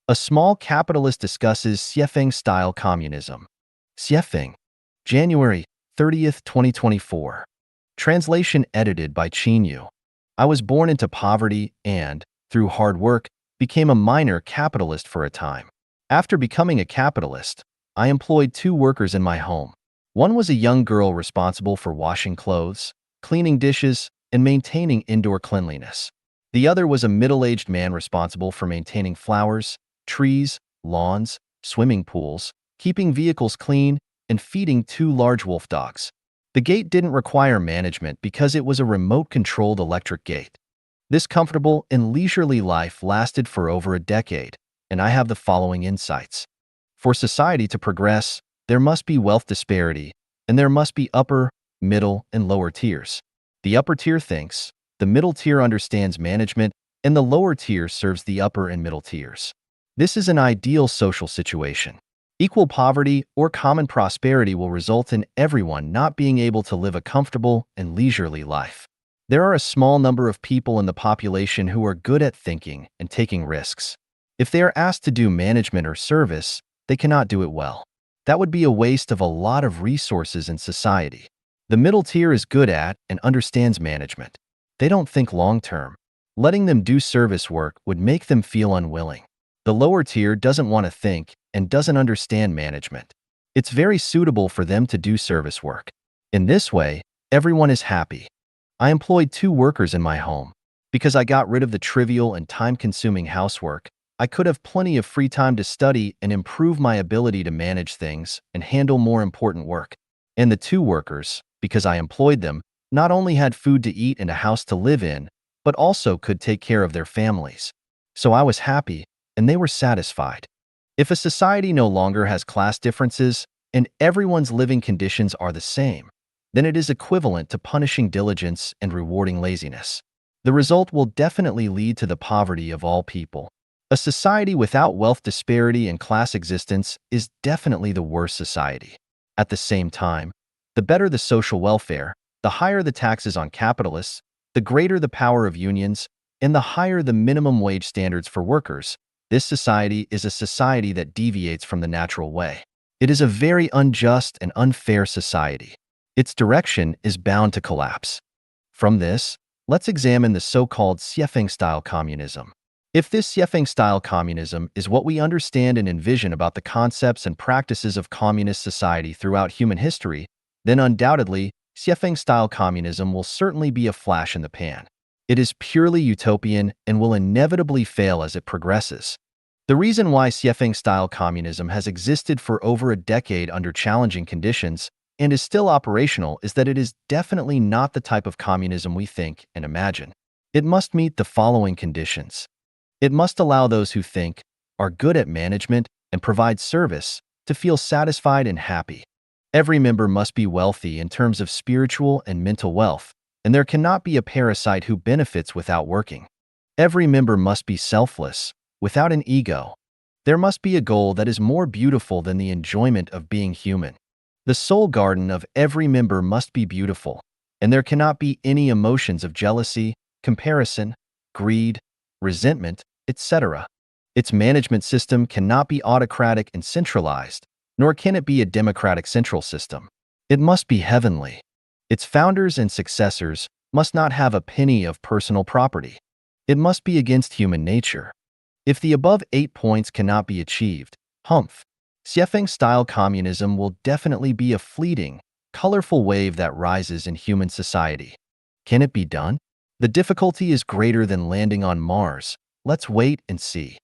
A small capitalist discusses Xuefeng-style communism. Xuefeng, January 30th, 2024. Translation edited by Yu. I was born into poverty and, through hard work, became a minor capitalist for a time. After becoming a capitalist, I employed two workers in my home. One was a young girl responsible for washing clothes, cleaning dishes, and maintaining indoor cleanliness. The other was a middle-aged man responsible for maintaining flowers, trees, lawns, swimming pools, keeping vehicles clean, and feeding two large wolf dogs. The gate didn't require management because it was a remote-controlled electric gate. This comfortable and leisurely life lasted for over a decade, and I have the following insights. For society to progress, there must be wealth disparity, and there must be upper, middle, and lower tiers. The upper tier thinks, the middle tier understands management, and the lower tier serves the upper and middle tiers. This is an ideal social situation. Equal poverty or common prosperity will result in everyone not being able to live a comfortable and leisurely life. There are a small number of people in the population who are good at thinking and taking risks. If they are asked to do management or service, they cannot do it well. That would be a waste of a lot of resources in society. The middle tier is good at and understands management. They don't think long-term. Letting them do service work would make them feel unwilling. The lower tier doesn't want to think and doesn't understand management. It's very suitable for them to do service work. In this way, everyone is happy. I employed two workers in my home. Because I got rid of the trivial and time-consuming housework, I could have plenty of free time to study and improve my ability to manage things and handle more important work. And the two workers, because I employed them, not only had food to eat and a house to live in, but also could take care of their families. So I was happy, and they were satisfied. If a society no longer has class differences and everyone's living conditions are the same, then it is equivalent to punishing diligence and rewarding laziness. The result will definitely lead to the poverty of all people. A society without wealth disparity and class existence is definitely the worst society. At the same time, the better the social welfare, the higher the taxes on capitalists, the greater the power of unions, and the higher the minimum wage standards for workers. This society is a society that deviates from the natural way. It is a very unjust and unfair society. Its direction is bound to collapse. From this, let's examine the so-called Xuefeng-style communism. If this Xuefeng-style communism is what we understand and envision about the concepts and practices of communist society throughout human history, then undoubtedly, Xuefeng-style communism will certainly be a flash in the pan. It is purely utopian and will inevitably fail as it progresses. The reason why Xuefeng-style communism has existed for over a decade under challenging conditions and is still operational is that it is definitely not the type of communism we think and imagine. It must meet the following conditions. It must allow those who think, are good at management, and provide service to feel satisfied and happy. Every member must be wealthy in terms of spiritual and mental wealth, and there cannot be a parasite who benefits without working. Every member must be selfless, without an ego. There must be a goal that is more beautiful than the enjoyment of being human. The soul garden of every member must be beautiful, and there cannot be any emotions of jealousy, comparison, greed, resentment, etc. Its management system cannot be autocratic and centralized, nor can it be a democratic central system. It must be heavenly. Its founders and successors must not have a penny of personal property. It must be against human nature. If the above 8 points cannot be achieved, Xuefeng-style communism will definitely be a fleeting, colorful wave that rises in human society. Can it be done? The difficulty is greater than landing on Mars. Let's wait and see.